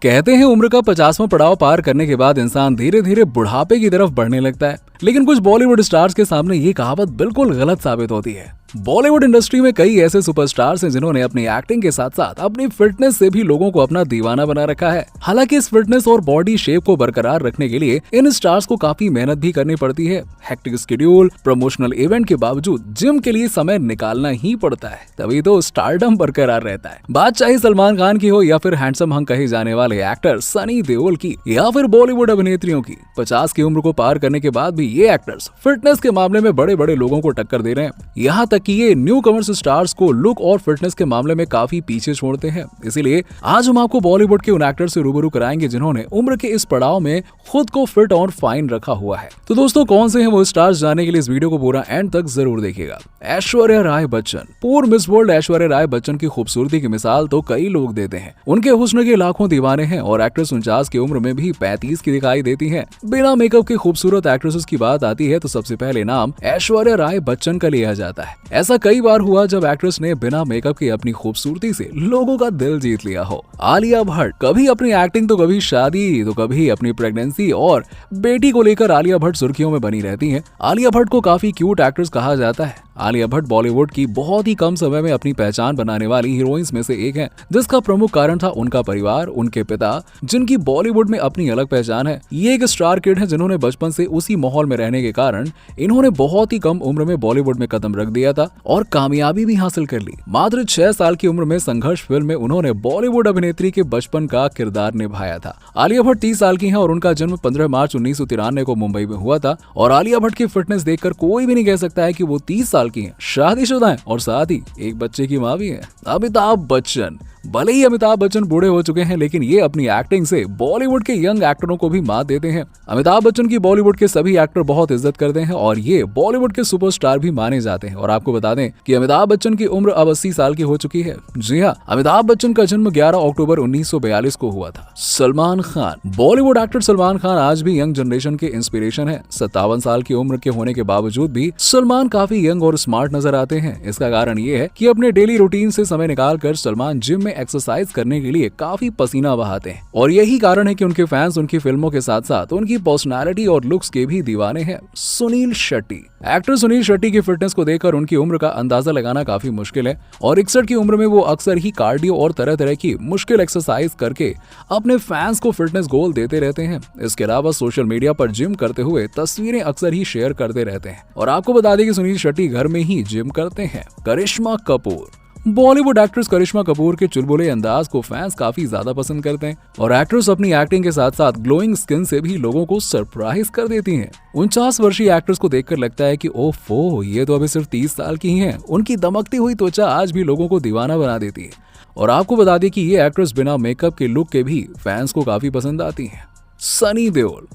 कहते हैं उम्र का 50वां पड़ाव पार करने के बाद इंसान धीरे धीरे बुढ़ापे की तरफ बढ़ने लगता है, लेकिन कुछ बॉलीवुड स्टार्स के सामने ये कहावत बिल्कुल गलत साबित होती है। बॉलीवुड इंडस्ट्री में कई ऐसे सुपरस्टार्स हैं जिन्होंने अपनी एक्टिंग के साथ साथ अपनी फिटनेस से भी लोगों को अपना दीवाना बना रखा है। हालांकि इस फिटनेस और बॉडी शेप को बरकरार रखने के लिए इन स्टार्स को काफी मेहनत भी करनी पड़ती है। हेक्टिक शेड्यूल, प्रमोशनल इवेंट के बावजूद जिम के लिए समय निकालना ही पड़ता है, तभी तो स्टारडम बरकरार रहता है। बात चाहे सलमान खान की हो या फिर हैंडसम हंक कहे जाने वाले एक्टर सनी देओल की या फिर बॉलीवुड अभिनेत्रियों की, 50 की उम्र को पार करने के बाद भी ये एक्टर्स फिटनेस के मामले में बड़े बड़े लोगों को टक्कर दे रहे हैं। यहाँ तक कि ये न्यू कमर्स स्टार्स को लुक और फिटनेस के मामले में काफी पीछे छोड़ते हैं। इसीलिए आज हम आपको बॉलीवुड के उन एक्टर्स से रूबरू कराएंगे जिन्होंने उम्र के इस पड़ाव में खुद को फिट और फाइन रखा हुआ है। तो दोस्तों, कौन से हैं वो स्टार्स, जानने के लिए इस वीडियो को पूरा एंड तक जरूर देखिएगा। ऐश्वर्या राय बच्चन। पूर्व मिस वर्ल्ड ऐश्वर्या राय बच्चन की खूबसूरती की मिसाल तो कई लोग देते हैं। उनके हुस्न के लाखों दीवाने हैं और एक्ट्रेस 49 की उम्र में भी 35 की दिखाई देती है। बिना मेकअप की खूबसूरत एक्ट्रेसेस की बात आती है तो सबसे पहले नाम ऐश्वर्या राय बच्चन का लिया जाता है। ऐसा कई बार हुआ जब एक्ट्रेस ने बिना मेकअप के अपनी खूबसूरती से लोगों का दिल जीत लिया हो। आलिया भट्ट। कभी अपनी एक्टिंग तो कभी शादी तो कभी अपनी प्रेगनेंसी और बेटी को लेकर आलिया भट्ट सुर्खियों में बनी रहती हैं। आलिया भट्ट को काफी क्यूट एक्ट्रेस कहा जाता है। आलिया भट्ट बॉलीवुड की बहुत ही कम समय में अपनी पहचान बनाने वाली हीरोइंस में से एक है, जिसका प्रमुख कारण था उनका परिवार, उनके पिता, जिनकी बॉलीवुड में अपनी अलग पहचान है। ये एक स्टार किड है जिन्होंने बचपन से उसी माहौल में रहने के कारण इन्होंने बहुत ही कम उम्र में बॉलीवुड में कदम रख दिया था और कामयाबी भी हासिल कर ली। मात्र 6 साल की उम्र में संघर्ष फिल्म में उन्होंने बॉलीवुड अभिनेत्री के बचपन का किरदार निभाया था। आलिया भट्ट 30 साल की हैं और उनका जन्म 15 मार्च 1993 को मुंबई में हुआ था। और आलिया भट्ट की फिटनेस देखकर कोई भी नहीं कह सकता है कि वो 30 साल की हैं, शादीशुदा हैं और साथ ही एक बच्चे की मां भी है। अमिताभ बच्चन। भले ही अमिताभ बच्चन बूढ़े हो चुके हैं, लेकिन ये अपनी एक्टिंग से बॉलीवुड के यंग एक्टरों को भी मात देते हैं। अमिताभ बच्चन की बॉलीवुड के सभी एक्टर बहुत इज्जत करते हैं और ये बॉलीवुड के सुपरस्टार भी माने जाते हैं। और आपको बता दें कि अमिताभ बच्चन की उम्र अब 80 साल की हो चुकी है। जी हाँ, अमिताभ बच्चन का जन्म 11 अक्टूबर 1942 को हुआ था। सलमान खान। बॉलीवुड एक्टर सलमान खान आज भी यंग जनरेशन के इंस्पिरेशन है। 57 साल की उम्र के होने के बावजूद भी सलमान काफी यंग और स्मार्ट नजर आते हैं। इसका कारण ये है कि अपने डेली रूटीन से समय निकालकर सलमान जिम में एक्सरसाइज करने के लिए काफी पसीना बहाते हैं और यही कारण है कि उनके फैंस उनकी फिल्मों के साथ साथ उनकी पर्सनालिटी और लुक्स के भी दीवाने हैं। सुनील शेट्टी। एक्टर सुनील शेट्टी की फिटनेस को देखकर उनकी उम्र का अंदाजा लगाना काफी मुश्किल है और 61 की उम्र में वो अक्सर ही कार्डियो और तरह तरह की मुश्किल एक्सरसाइज करके अपने फैंस को फिटनेस गोल देते रहते हैं। इसके अलावा सोशल मीडिया पर जिम करते हुए तस्वीरें अक्सर ही शेयर करते रहते हैं। और आपको बता दें कि सुनील शेट्टी घर में ही जिम करते हैं। करिश्मा कपूर। बॉलीवुड एक्ट्रेस करिश्मा कपूर के चुलबुले अंदाज को फैंस काफी ज्यादा पसंद करते हैं और एक्ट्रेस अपनी एक्टिंग के साथ साथ ग्लोइंग स्किन से भी लोगों को सरप्राइज कर देती हैं। 49 वर्षीय एक्ट्रेस को देखकर लगता है कि ओफो, ये तो अभी सिर्फ 30 साल की हैं। उनकी दमकती हुई त्वचा आज भी लोगों को दीवाना बना देती है। और आपको बता दें कि ये एक्ट्रेस बिना मेकअप के लुक के भी फैंस को काफी पसंद आती है। सनी देओल।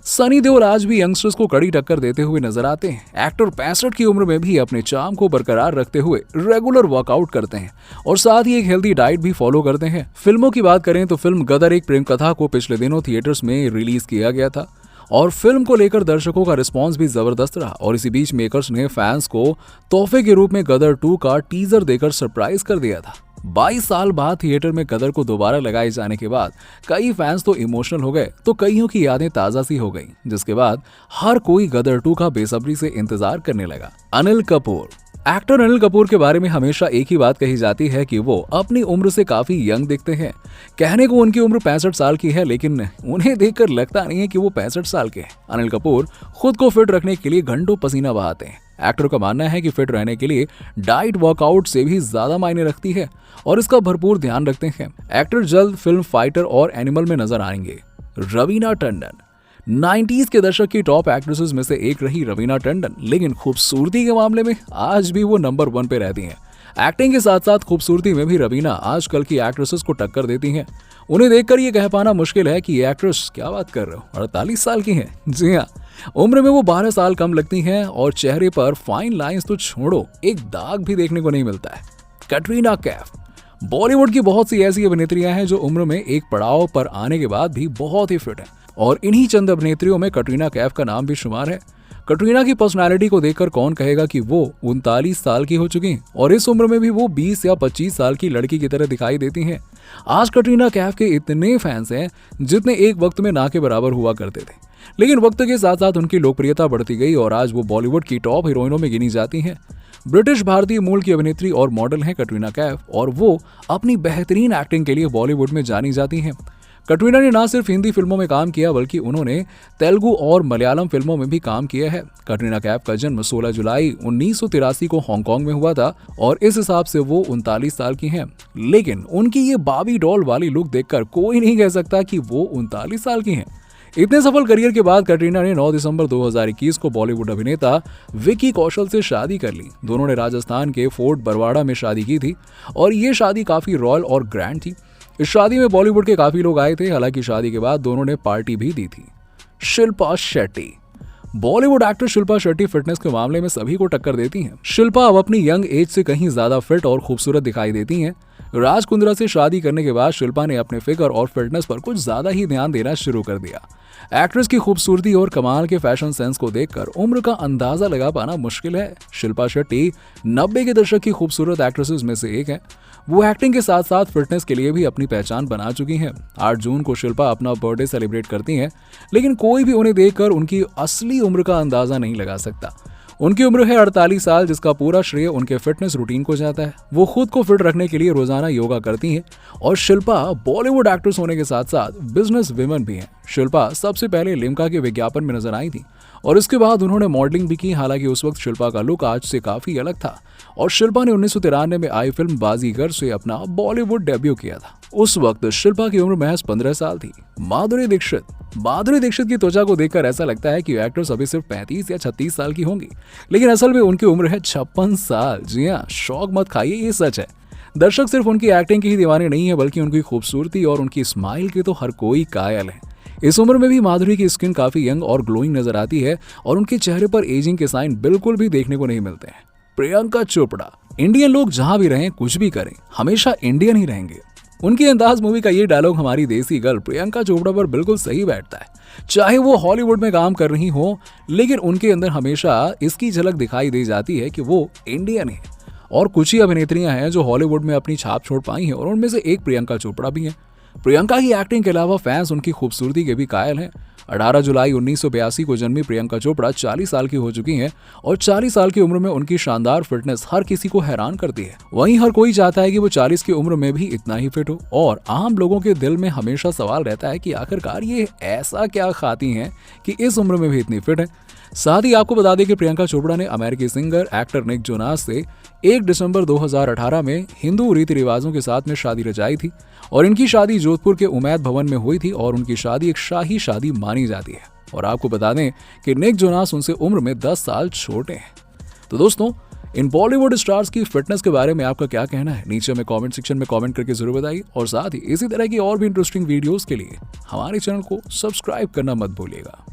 सनी देओल आज भी यंगस्टर्स को कड़ी टक्कर देते हुए नजर आते हैं। एक्टर 65 की उम्र में भी अपने चार्म को बरकरार रखते हुए रेगुलर वर्कआउट करते हैं और साथ ही एक हेल्दी डाइट भी फॉलो करते हैं। फिल्मों की बात करें तो फिल्म गदर एक प्रेम कथा को पिछले दिनों थिएटर्स में रिलीज किया गया था और फिल्म को लेकर दर्शकों का रिस्पांस भी जबरदस्त रहा। और इसी बीच मेकर्स ने फैंस को तोहफे के रूप में गदर 2 का टीजर देकर सरप्राइज कर दिया था। 22 साल बाद थिएटर में गदर को दोबारा लगाए जाने के बाद कई फैंस तो इमोशनल हो गए तो कईयों की यादें ताजा सी हो गईं, जिसके बाद हर कोई गदर 2 का बेसब्री से इंतजार करने लगा। अनिल कपूर। एक्टर अनिल कपूर के बारे में हमेशा एक ही बात कही जाती है कि वो अपनी उम्र से काफी यंग दिखते हैं। कहने को उनकी उम्र 65 साल की है, लेकिन उन्हें देखकर लगता नहीं है कि वो 65 साल के हैं। अनिल कपूर खुद को फिट रखने के लिए घंटों पसीना बहाते हैं। एक्टर का मानना है कि फिट रहने के लिए डाइट वर्कआउट से भी ज्यादा मायने रखती है और इसका भरपूर ध्यान रखते हैं। एक्टर जल्द फिल्म फाइटर और एनिमल में नजर आएंगे। रवीना टंडन। 90s के दशक की टॉप एक्ट्रेसेस में से एक रही रवीना टंडन, लेकिन खूबसूरती के मामले में आज भी वो नंबर 1 पे रहती हैं। एक्टिंग के साथ साथ खूबसूरती में भी रवीना आजकल की एक्ट्रेसेस को टक्कर देती हैं। उन्हें देखकर ये कह पाना मुश्किल है कि ये एक्ट्रेस क्या बात कर रहे हो, 48 साल की हैं। जी हाँ, उम्र में वो 12 साल कम लगती हैं और चेहरे पर फाइन लाइंस तो छोड़ो, एक दाग भी देखने को नहीं मिलता है। कैटरीना कैफ। बॉलीवुड की बहुत सी ऐसी अभिनेत्रियां हैं जो उम्र में एक पड़ाव पर आने के बाद भी बहुत ही फिट हैं और इन्हीं चंद अभिनेत्रियों में कैटरीना कैफ का नाम भी शुमार है। कटरीना की पर्सनालिटी को देखकर कौन कहेगा कि वो 39 साल की हो चुकी हैं और इस उम्र में भी वो 20 या 25 साल की लड़की की तरह दिखाई देती हैं। आज कटरीना कैफ के इतने फैंस हैं जितने एक वक्त में ना के बराबर हुआ करते थे, लेकिन वक्त के साथ साथ उनकी लोकप्रियता बढ़ती गई और आज वो बॉलीवुड की टॉप हीरोइनों में गिनी जाती हैं। ब्रिटिश भारतीय मूल की अभिनेत्री और मॉडल हैं कटरीना कैफ और वो अपनी बेहतरीन एक्टिंग के लिए बॉलीवुड में जानी जाती हैं। कटरीना ने ना सिर्फ हिंदी फिल्मों में काम किया बल्कि उन्होंने तेलुगु और मलयालम फिल्मों में भी काम किया है। कटरीना कैफ का जन्म 16 जुलाई 1983 को हांगकांग में हुआ था और इस हिसाब से वो 39 साल की हैं। लेकिन उनकी ये बाबी डॉल वाली लुक देखकर कोई नहीं कह सकता कि वो 39 साल की हैं। इतने सफल करियर के बाद कटरीना ने 9 दिसंबर 2021 को बॉलीवुड अभिनेता विकी कौशल से शादी कर ली। दोनों ने राजस्थान के फोर्ट बरवाड़ा में शादी की थी और ये शादी काफी रॉयल और ग्रैंड थी। इस शादी में बॉलीवुड के काफी लोग आए थे। हालांकि शादी के बाद दोनों ने पार्टी भी दी थी। शिल्पा शेट्टी। बॉलीवुड एक्टर शिल्पा शेट्टी फिटनेस के मामले में सभी को टक्कर देती हैं। शिल्पा अब अपनी यंग एज से कहीं ज्यादा फिट और खूबसूरत दिखाई देती हैं। राज कुंद्रा से शादी करने के बाद शिल्पा ने अपने फिगर और फिटनेस पर कुछ ज्यादा ही ध्यान देना शुरू कर दिया। एक्ट्रेस की खूबसूरती और कमाल के फैशन सेंस को देखकर उम्र का अंदाजा लगा पाना मुश्किल है। शिल्पा शेट्टी 90 के दशक की खूबसूरत एक्ट्रेसेस में से एक है। वो एक्टिंग के साथ साथ फिटनेस के लिए भी अपनी पहचान बना चुकी हैं। 8 जून को शिल्पा अपना बर्थडे सेलिब्रेट करती हैं, लेकिन कोई भी उन्हें देखकर उनकी असली उम्र का अंदाजा नहीं लगा सकता। उनकी उम्र है 48 साल, जिसका पूरा श्रेय उनके फिटनेस रूटीन को जाता है। वो खुद को फिट रखने के लिए रोजाना योगा करती हैं और शिल्पा बॉलीवुड एक्ट्रेस होने के साथ साथ बिजनेस वुमन भी हैं। शिल्पा सबसे पहले लिम्का के विज्ञापन में नजर आई थी और इसके बाद उन्होंने मॉडलिंग भी की। हालांकि उस वक्त शिल्पा का लुक आज से काफी अलग था और शिल्पा ने 1993 में आई फिल्म बाजीगर से अपना बॉलीवुड डेब्यू किया था। उस वक्त शिल्पा की उम्र महज 15 साल थी। माधुरी दीक्षित की त्वचा को देखकर ऐसा लगता है कि एक्ट्रेस अभी सिर्फ 35 या 36 साल की होंगी, लेकिन असल में उनकी उम्र है 56 साल। जी हाँ, शौक मत खाइए, ये सच है। दर्शक सिर्फ उनकी एक्टिंग के ही दीवाने नहीं है बल्कि उनकी खूबसूरती और उनकी स्माइल के तो हर कोई कायल है। इस उम्र में भी माधुरी की स्किन काफी यंग और ग्लोइंग नजर आती है और उनके चेहरे पर एजिंग के साइन बिल्कुल भी देखने को नहीं मिलते हैं। प्रियंका चोपड़ा। इंडियन लोग जहां भी रहें, कुछ भी करें, हमेशा इंडियन ही रहेंगे। उनकी अंदाज मूवी का ये डायलॉग हमारी देसी गर्ल प्रियंका चोपड़ा पर बिल्कुल सही बैठता है। चाहे वो हॉलीवुड में काम कर रही हो, लेकिन उनके अंदर हमेशा इसकी झलक दिखाई दे जाती है कि वो इंडियन है। और कुछ ही अभिनेत्रियां हैं जो हॉलीवुड में अपनी छाप छोड़ पाई हैं और उनमें से एक प्रियंका चोपड़ा भी है। प्रियंका की एक्टिंग के अलावा फैंस उनकी खूबसूरती के भी कायल हैं। 18 जुलाई 1982 को जन्मी प्रियंका चोपड़ा 40 साल की हो चुकी हैं और 40 साल की उम्र में उनकी शानदार फिटनेस हर किसी को हैरान करती है। वहीं हर कोई चाहता है कि वो 40 की उम्र में भी इतना ही फिट हो और आम लोगों के दिल में हमेशा सवाल रहता है कि आखिरकार ये ऐसा क्या खाती हैं कि इस उम्र में भी इतनी फिट है। साथ ही आपको बता दें कि प्रियंका चोपड़ा ने अमेरिकी सिंगर एक्टर निक जोनास से 1 दिसंबर 2018 में हिंदू रीति रिवाजों के साथ में शादी रचाई थी और इनकी शादी जोधपुर के उमैद भवन में हुई थी और उनकी शादी एक शाही शादी मानी जाती है। और आपको बता दें कि निक जोनास उनसे उम्र में 10 साल छोटे हैं। तो दोस्तों, इन बॉलीवुड स्टार्स की फिटनेस के बारे में आपका क्या कहना है? नीचे में कमेंट सेक्शन में कमेंट करके जरूर बताइए और साथ ही इसी तरह की और भी इंटरेस्टिंग वीडियोस के लिए हमारे चैनल को सब्सक्राइब करना मत भूलिएगा।